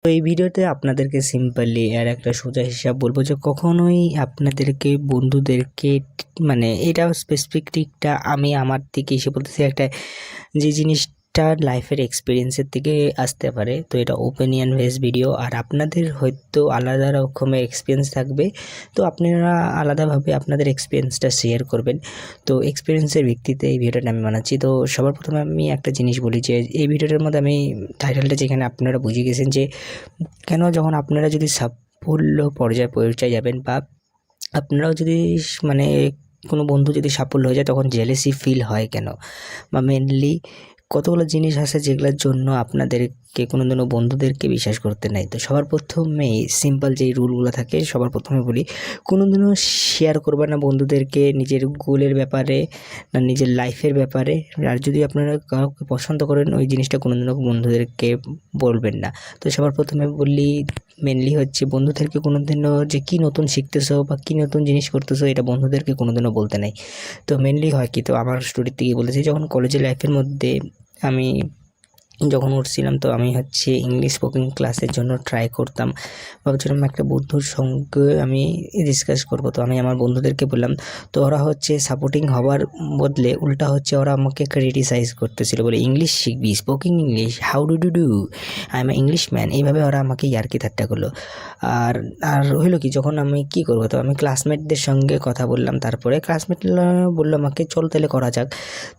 তো এই ভিডিওতে আপনাদেরকে সিম্পলি আর একটা সোজা হিসাব বলবো যে কখনোই আপনাদেরকে বন্ধুদেরকে মানে এটা স্পেসিফিক দিকটা আমি আমার থেকে এসে বলতেছি একটা যে জিনিসটা লাইফের এক্সপিরিয়েন্সের থেকে আসতে পারে। তো এটা ওপিনিয়ন বেস ভিডিও, আর আপনাদের হয়তো আলাদা রকমের এক্সপিরিয়েন্স থাকবে, তো আপনারা আলাদাভাবে আপনাদের এক্সপিরিয়েন্সটা শেয়ার করবেন। তো এক্সপিরিয়েন্সের ভিত্তিতে এই ভিডিওটা আমি বানাচ্ছি। তো সবার প্রথমে আমি একটা জিনিস বলি যে এই ভিডিওটার মধ্যে আমি টাইটেলটা যেখানে আপনারা বুঝে গেছেন যে কেন যখন আপনারা যদি সাফল্য পর্যায়ে যাবেন বা আপনারাও যদি মানে কোনো বন্ধু যদি সাফল্য হয়ে যায় তখন জেলেসি ফিল হয় কেন, বা মেনলি কতগুলো জিনিস আছে যেগুলোর জন্য আপনাদেরকে কোনো দিনও বন্ধুদেরকে বিশ্বাস করতে নাই। তো সবার প্রথমেই সিম্পল যেই রুলগুলো থাকে সবার প্রথমে বলি, কোনো দিনও শেয়ার করবে না বন্ধুদেরকে নিজের গোলের ব্যাপারে না নিজের লাইফের ব্যাপারে। আর যদি আপনারা কাউকে পছন্দ করেন ওই জিনিসটা কোনো দিনও বন্ধুদেরকে বলবেন না। তো সবার প্রথমে বললি মেনলি হচ্ছে বন্ধুদেরকে কোনো দিনও যে কী নতুন শিখতেছো বা কী নতুন জিনিস করতেছো এটা বন্ধুদেরকে কোনো দিনও বলতে নাই। তো মেনলি হয় কি, তো আমার স্টোরির থেকে বলেছি, যখন কলেজের লাইফের মধ্যে আমি যখন উঠছিলাম তো আমি হচ্ছে ইংলিশ স্পোকিং ক্লাসের জন্য ট্রাই করতাম। ভাবছিলাম একটা বন্ধুর সঙ্গে আমি ডিসকাস করব। তো আমি আমার বন্ধুদেরকে বললাম, তো ওরা হচ্ছে সাপোর্টিং হওয়ার বদলে উল্টা হচ্ছে ওরা আমাকে ক্রিটিসাইজ করতেছিল, বলে ইংলিশ শিখবি, spoking English, how do do I am English man, এইভাবে ওরা আমাকে ইয়ার্কি ঠাট্টা করলো। আর আর হইলো কি, যখন আমি কি করবো, তো আমি ক্লাসমেটদের সঙ্গে কথা বললাম, তারপরে ক্লাসমেট বললো আমাকে চল তাহলে করা যাক।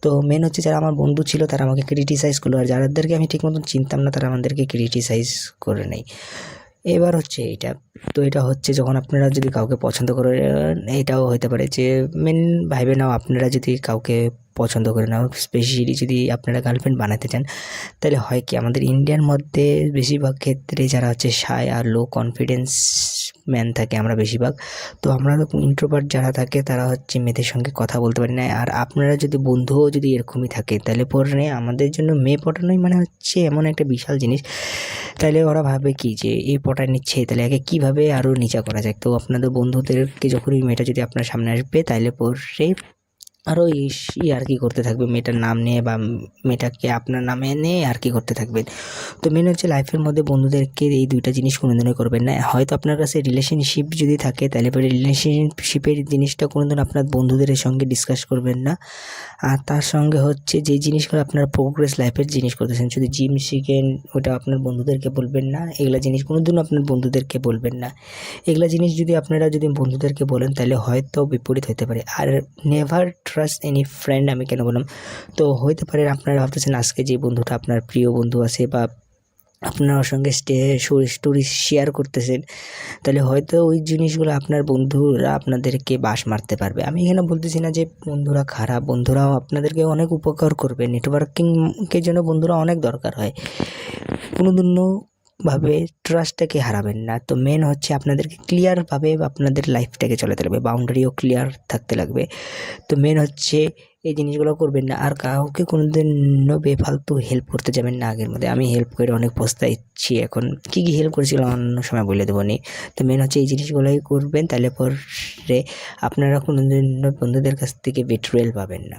তো মেন হচ্ছে যারা আমার বন্ধু ছিল তারা আমাকে ক্রিটিসাইজ করলো, আর যাদেরকে আমি ঠিক মতন চিনতাম না তারা আমাদেরকে ক্রিটিসাইজ করে নেই। এবার হচ্ছে এইটা, তো এটা হচ্ছে যখন আপনারা যদি কাউকে পছন্দ করেন, এটাও হতে পারে যে মেন ভাইবে নাও আপনারা যদি কাউকে পছন্দ করে নাও, স্পেশালি যদি আপনারা গার্লফ্রেন্ড বানাতে চান, তাহলে হয় কি আমাদের ইন্ডিয়ার মধ্যে বেশিরভাগ ক্ষেত্রে যারা হচ্ছে শাই আর লো কনফিডেন্স ম্যান থাকে আমরা বেশিরভাগ। তো আমরা ইন্ট্রোভার্ট যারা থাকে তারা হচ্ছে মেয়েদের সঙ্গে কথা বলতে পারি না। আর আপনারা যদি বন্ধুও যদি এরকমই থাকে তাহলে পরে আমাদের জন্য মেয়ে পটানোই মানে হচ্ছে এমন একটা বিশাল জিনিস। তাহলে ওরা ভাবে কি যে এই পটা নিচ্ছে, তাহলে একে কীভাবে আরও নিচা করা যায়। তো আপনাদের বন্ধুদেরকে যখন এই মেয়েটা যদি আপনার সামনে আসবে তাহলে পরে আরও আর কি করতে থাকবে মেয়েটার নাম নিয়ে বা মেয়েটাকে আপনার নামে নিয়ে আর কি করতে থাকবেন। তো মেন হচ্ছে লাইফের মধ্যে বন্ধুদেরকে এই দুইটা জিনিস কোনোদিনই করবেন না। হয়তো আপনার কাছে রিলেশনশিপ যদি থাকে তাহলে পরে রিলেশনশিপের জিনিসটা কোনোদিন আপনার বন্ধুদের সঙ্গে ডিসকাস করবেন না। আর তার সঙ্গে হচ্ছে যে জিনিসগুলো আপনার প্রোগ্রেস লাইফের জিনিস করতেছেন, যদি জিম শিখেন ওটা আপনার বন্ধুদেরকে বলবেন না। এগুলা জিনিস কোনোদিনও আপনার বন্ধুদেরকে বলবেন না। এগুলা জিনিস যদি আপনারা বন্ধুদেরকে বলেন তাহলে হয়তো বিপরীত হতে পারে। আর নেভার ট্রাস্ট এনি ফ্রেন্ড আমি কেন বললাম, তো হইতে পারে আপনারা ভাবতেছেন আজকে যে বন্ধুটা আপনার প্রিয় বন্ধু আছে বা আপনার সঙ্গে স্টোরি শেয়ার করতেছেন, তাহলে হয়তো ওই জিনিসগুলো আপনার বন্ধুরা আপনাদেরকে বাস মারতে পারবে। আমি এখানে বলতেছি না যে বন্ধুরা খারাপ, বন্ধুরাও আপনাদেরকে অনেক উপকার করবে। নেটওয়ার্কিংয়ের জন্য বন্ধুরা অনেক দরকার হয়, কোনোদিনভাবে ট্রাস্টটাকে হারাবেন না। তো মেন হচ্ছে আপনাদেরকে ক্লিয়ারভাবে আপনাদের লাইফটাকে চলাতে লাগবে, বাউন্ডারিও ক্লিয়ার থাকতে লাগবে। তো মেন হচ্ছে এই জিনিসগুলো করবেন না। আর কাউকে কোনোদিনও বেফালতু হেল্প করতে যাবেন না। আগের মধ্যে আমি হেল্প করে অনেক পস্তাচ্ছি, এখন কী কী হেল্প করেছিলাম অন্য সময় বলে দেবো নি। তো মেন হচ্ছে এই জিনিসগুলোই করবেন, তাহলে পরে আপনারা কোনোদিনও বন্ধুদের কাছ থেকে বিট্রেল পাবেন না।